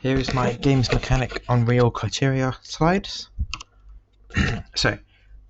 Here is my games mechanic Unreal criteria slides. So,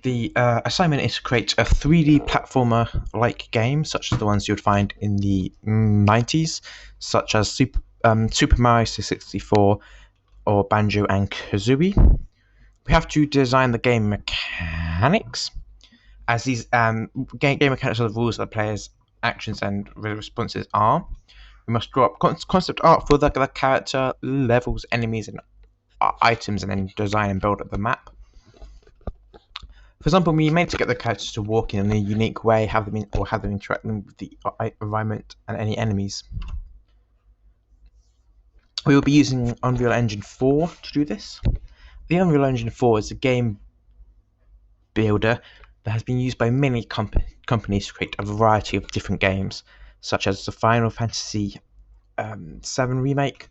the assignment is to create a 3D platformer-like game, such as the ones you would find in the 90s, such as Super Mario 64 or Banjo and Kazooie. We have to design the game mechanics, as these game mechanics are the rules that the player's actions and responses are. We must draw up concept art for the character, levels, enemies, and items, and then design and build up the map. For example, we may to get the characters to walk in a unique way, have them interact with the environment and any enemies. We will be using Unreal Engine 4 to do this. The Unreal Engine 4 is a game builder that has been used by many companies to create a variety of different games, such as the Final Fantasy VII Remake,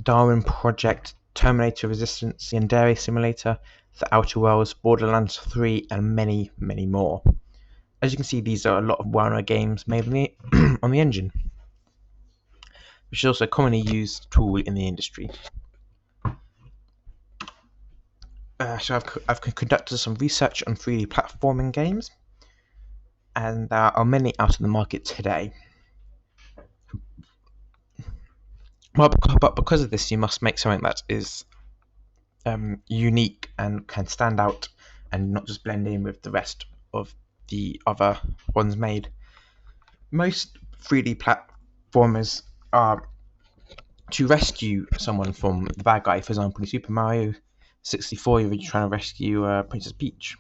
Darwin Project, Terminator Resistance, the Yandere Simulator, The Outer Worlds, Borderlands 3, and many, many more. As you can see, these are a lot of well-known games made on the engine, which is also a commonly used tool in the industry. So I've conducted some research on 3D platforming games, and there are many out in the market today. But because of this, you must make something that is unique and can stand out and not just blend in with the rest of the other ones made. Most 3D platformers are to rescue someone from the bad guy. For example, in Super Mario 64, you're trying to rescue Princess Peach.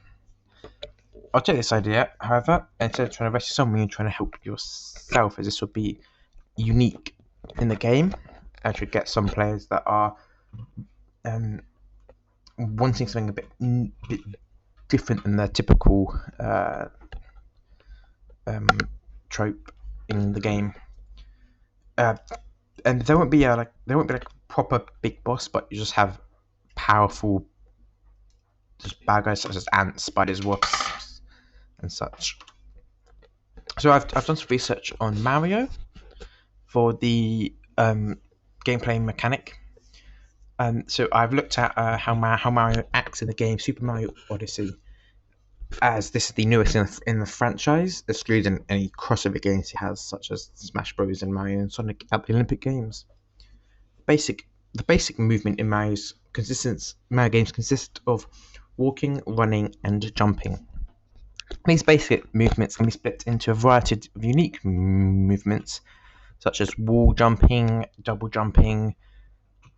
I'll take this idea, however, instead of trying to rescue someone, you're trying to help yourself, as this would be unique in the game. I should get some players that are wanting something a bit different than their typical trope in the game. And there won't be a proper big boss, but you just have powerful bad guys such as ants, spiders, wasps, and such. So I've done some research on Mario for the gameplay mechanic. So I've looked at how Mario acts in the game Super Mario Odyssey, as this is the newest in the franchise, excluding any crossover games he has, such as Smash Bros. And Mario and Sonic at the Olympic Games. The basic movement in Mario games consist of walking, running, and jumping. These basic movements can be split into a variety of unique movements, such as wall jumping, double jumping,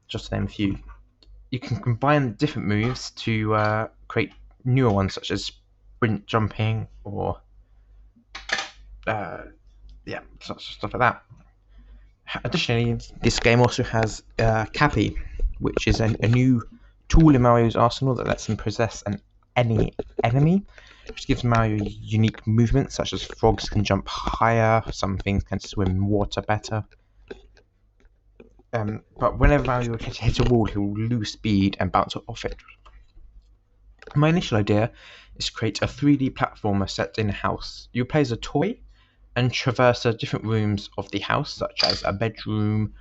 just to name a few. You can combine different moves to create newer ones, such as sprint jumping or stuff like that. Additionally, this game also has Cappy, which is a new tool in Mario's arsenal that lets him possess any enemy, which gives Mario unique movements, such as frogs can jump higher, some things can swim in water better. But whenever Mario hits a wall, he will lose speed and bounce off it. My initial idea is to create a 3D platformer set in a house. You play as a toy and traverse the different rooms of the house, such as a bedroom,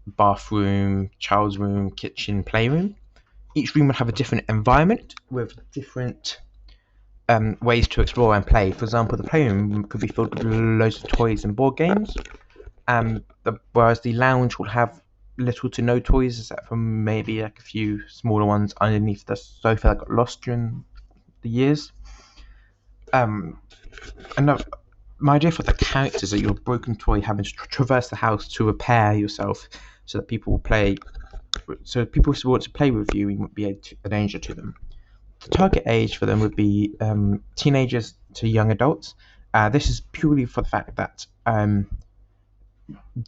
bathroom, child's room, kitchen, playroom. Each room will have a different environment with different ways to explore and play. For example, the playroom could be filled with loads of toys and board games, whereas the lounge will have little to no toys, except for maybe a few smaller ones underneath the sofa that got lost during the years. My idea for the characters is that you're a broken toy having to traverse the house to repair yourself, so that people will play. So people who want to play with you won't be a danger to them. The target age for them would be teenagers to young adults. This is purely for the fact that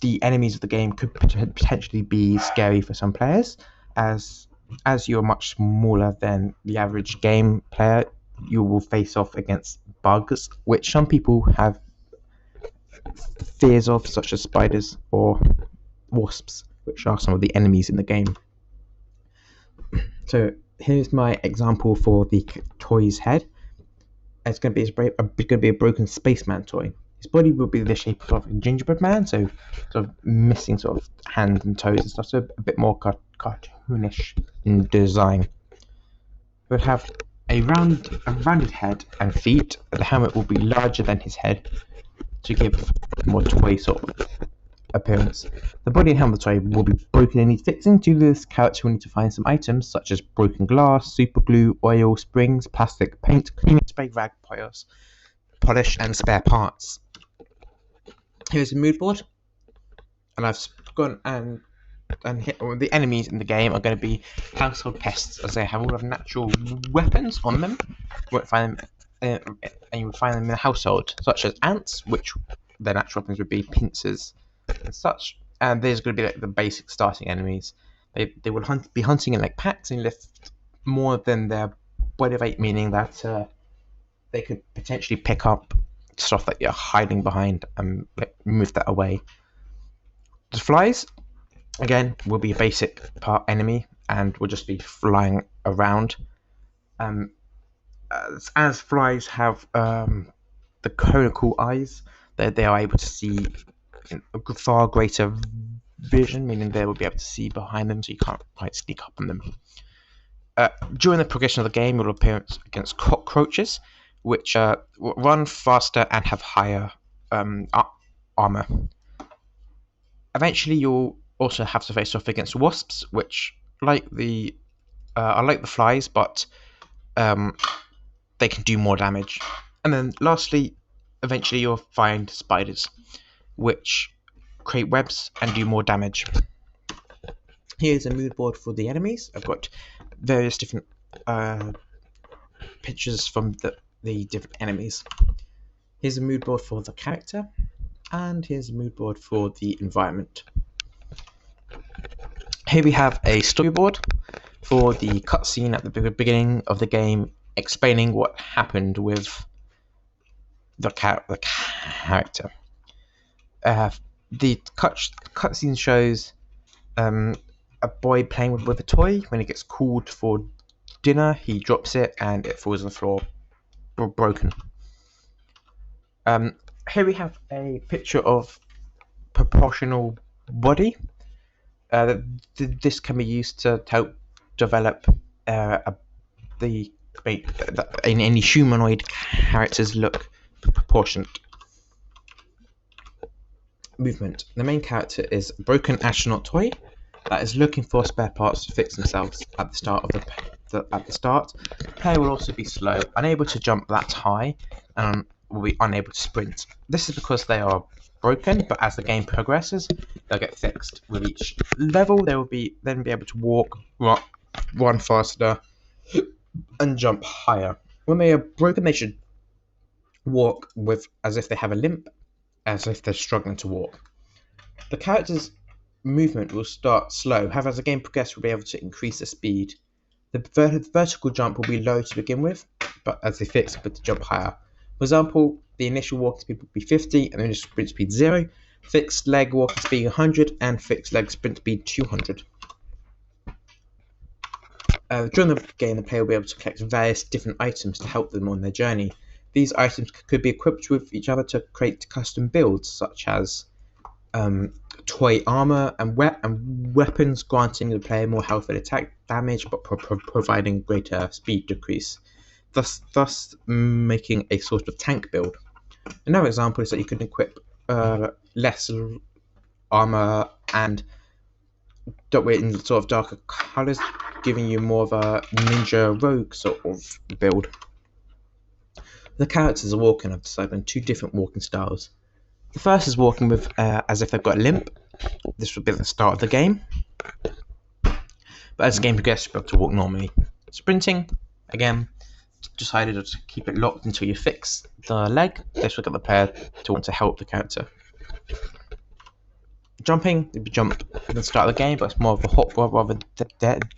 the enemies of the game could potentially be scary for some players, as you're much smaller than the average game player. You will face off against bugs, which some people have fears of, such as spiders or wasps, which are some of the enemies in the game. So here's my example for the toy's head. It's going to be a broken spaceman toy. His body will be the shape of a gingerbread man, so sort of missing sort of hands and toes and stuff, so a bit more cartoonish in design. He would have a rounded head and feet. The helmet will be larger than his head to give a more toy sort of appearance. The body and helmet toy will be broken and need fixing. To this character, we need to find some items such as broken glass, super glue, oil, springs, plastic, paint, cleaning spray, rag, polish, and spare parts. Here's a mood board, and I've gone and the enemies in the game are going to be household pests, as they have all of natural weapons on them. You won't find them, and you will find them in the household, such as ants, which their natural weapons would be pincers and such. And these are going to be like the basic starting enemies. They will be hunting in like packs and lift more than their body weight, meaning that they could potentially pick up stuff that you're hiding behind and move that away. The flies, again, will be a basic part enemy and will just be flying around. As flies have the conical eyes, they are able to see a far greater vision, meaning they will be able to see behind them, so you can't quite sneak up on them. During the progression of the game, you'll appear against cockroaches, which run faster and have higher armor. Eventually, you'll also have to face off against wasps, which are like the flies, but they can do more damage. And then lastly, eventually you'll find spiders, which create webs and do more damage. Here's a mood board for the enemies. I've got various different pictures from the different enemies. Here's a mood board for the character, and here's a mood board for the environment. Here we have a storyboard for the cutscene at the beginning of the game, explaining what happened with the character. The cutscene shows a boy playing with a toy. When he gets called for dinner, he drops it and it falls on the floor, broken. Here we have a picture of proportional body. This can be used to help develop any humanoid characters look proportionate. Movement. The main character is a broken astronaut toy that is looking for spare parts to fix themselves at the start of the player will also be slow, unable to jump that high, and will be unable to sprint. This is because they are broken, but as the game progresses, they'll get fixed. With each level, they will then be able to walk, run faster, and jump higher. When they are broken, they should walk as if they have a limp, as if they're struggling to walk. The character's movement will start slow, however, as the game progresses, we'll be able to increase the speed. The vertical jump will be low to begin with, but as they fix, but to jump higher. For example, the initial walking speed will be 50, and the initial sprint speed 0, fixed leg walking speed 100, and fixed leg sprint speed 200. During the game, the player will be able to collect various different items to help them on their journey. These items could be equipped with each other to create custom builds, such as toy armor and weapons, granting the player more health and attack damage, but providing greater speed decrease, thus making a sort of tank build. Another example is that you can equip less armor and in sort of darker colors, giving you more of a ninja rogue sort of build. The characters are walking. I've decided on two different walking styles. The first is walking with as if they've got a limp. This would be at the start of the game, but as the game progresses, you'll be able to walk normally. Sprinting, again, decided to keep it locked until you fix the leg. This will get the player to want to help the character. Jumping, you jump at the start of the game, but it's more of a hop rather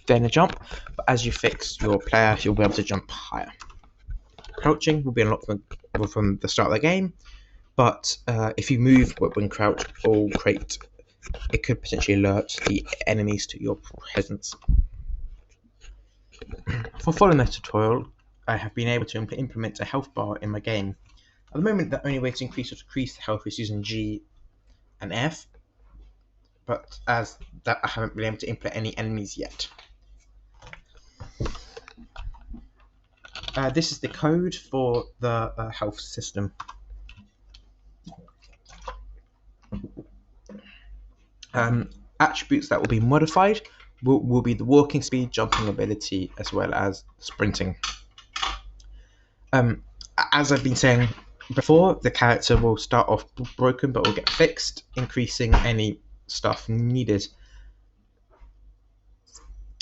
than a jump. But as you fix your player, you'll be able to jump higher. Crouching will be unlocked from the start of the game, but if you move when crouched or crate, it could potentially alert the enemies to your presence. For following this tutorial, I have been able to implement a health bar in my game. the moment, the only way to increase or decrease the health is using G and F, but as that I haven't been able to implement any enemies yet. This is the code for the health system. Attributes that will be modified will be the walking speed, jumping ability, as well as sprinting. As I've been saying before, the character will start off broken but will get fixed, increasing any stuff needed.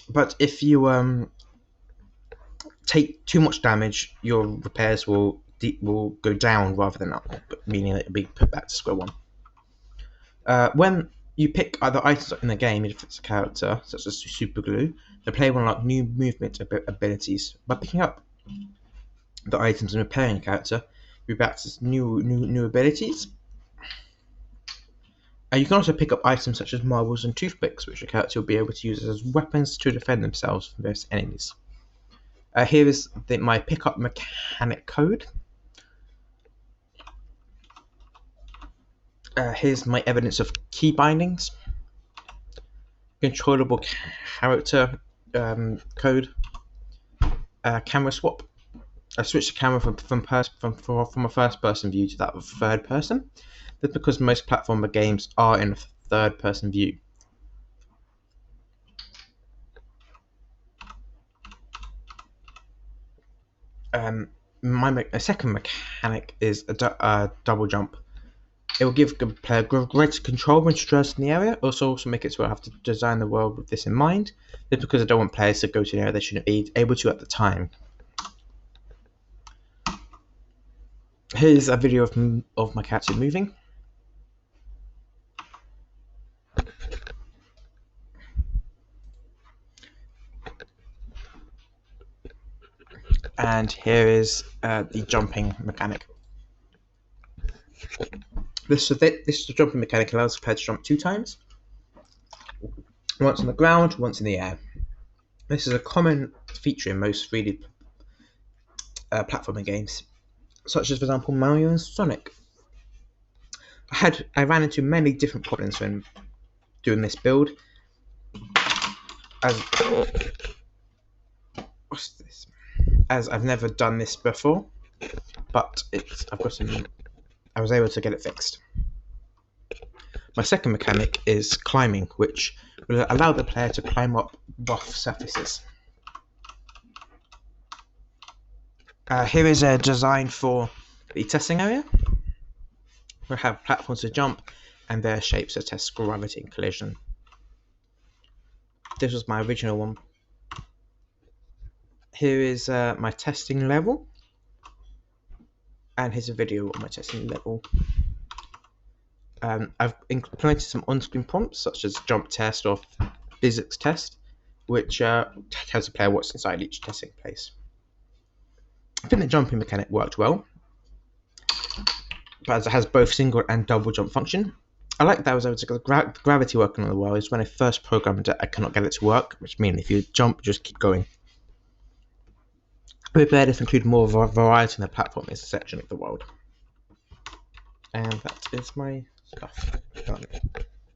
But if you take too much damage, your repairs will go down rather than up, meaning that it'll be put back to square one. When you pick other items in the game, if it's a character, such as super glue, the player will unlock new movement abilities. By picking up the items and repairing a character, you access new abilities. You can also pick up items such as marbles and toothpicks, which a character will be able to use as weapons to defend themselves from various enemies. Here is my pickup mechanic code. Here's my evidence of key bindings, controllable character code, camera swap. I switched the camera from a first-person view to that of third person. That's because most platformer games are in a third-person view. My second mechanic is a double jump. It will give the player greater control when traversing the area. Also make it so I have to design the world with this in mind. Just because I don't want players to go to an area they shouldn't be able to at the time. Here's a video of my character moving. And here is the jumping mechanic. This jumping mechanic allows the player to jump 2 times. Once on the ground, once in the air. This is a common feature in most 3D platforming games, such as, for example, Mario and Sonic. I ran into many different problems when doing this build. What's this? As I've never done this before, but I was able to get it fixed. My second mechanic is climbing, which will allow the player to climb up rough surfaces. Here is a design for the testing area. We'll have platforms to jump and their shapes to test gravity and collision. This was my original one. Here is my testing level, and here's a video of my testing level. I've implemented some on-screen prompts such as jump test or physics test, which tells the player what's inside each testing place. I think the jumping mechanic worked well, but as it has both single and double jump function. I like that I was able to get the gravity working on the wall. Is when I first programmed it, I cannot get it to work, which means if you jump, just keep going. We prepared to include more variety in the platform is a section of the world. And that is my stuff done.